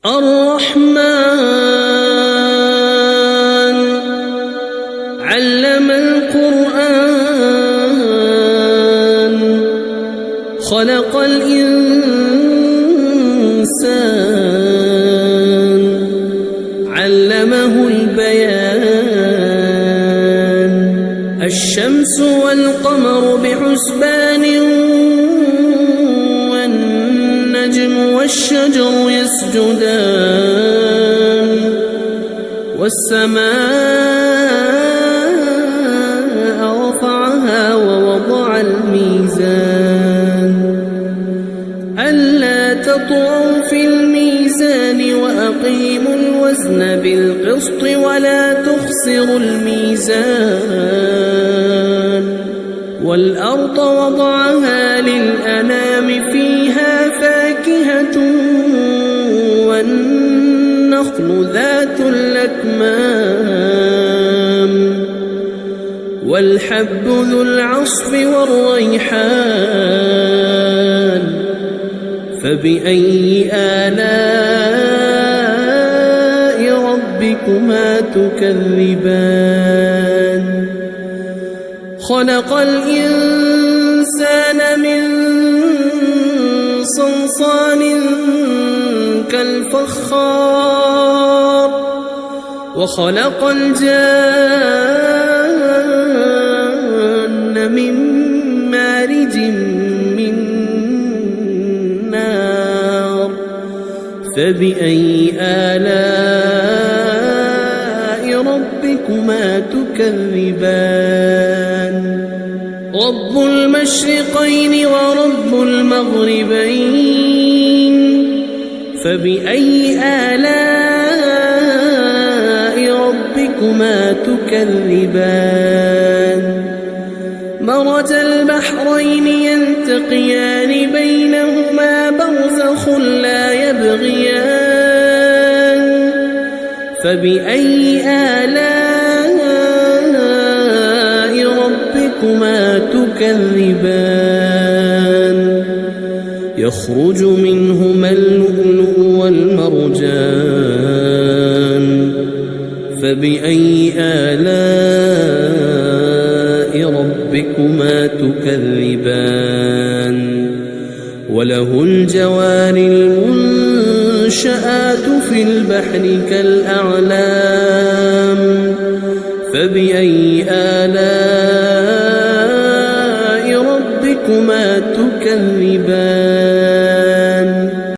الرحمن علم القرآن خلق الإنسان علمه البيان الشمس والقمر بحسبان والنجم والشجر يسجدان والسماء رفعها ووضع الميزان ألا تطغوا في الميزان وأقيموا الوزن بالقسط ولا تخسروا الميزان والأرض وضعها للأنام فيها فاكهة والنخل ذات الأكمام والحب ذو العصف والريحان فبأي آلاء ربكما تكذبان خلق الإنسان من صلصال كالفخار وخلق الجان من مارج من نار فبأي آلاء ربكما تكذبان رب المشرقين ورب المغربين فبأي آلاء ربكما تكذبان مرج البحرين يلتقيان بينهما برزخ لا يبغيان فبأي آلاء ربكما تكذبان يخرج منهما اللؤلؤ والمرجان فبأي آلاء ربكما تكذبان وله الجوار المنشآت في البحر كالأعلام فبأي آلاء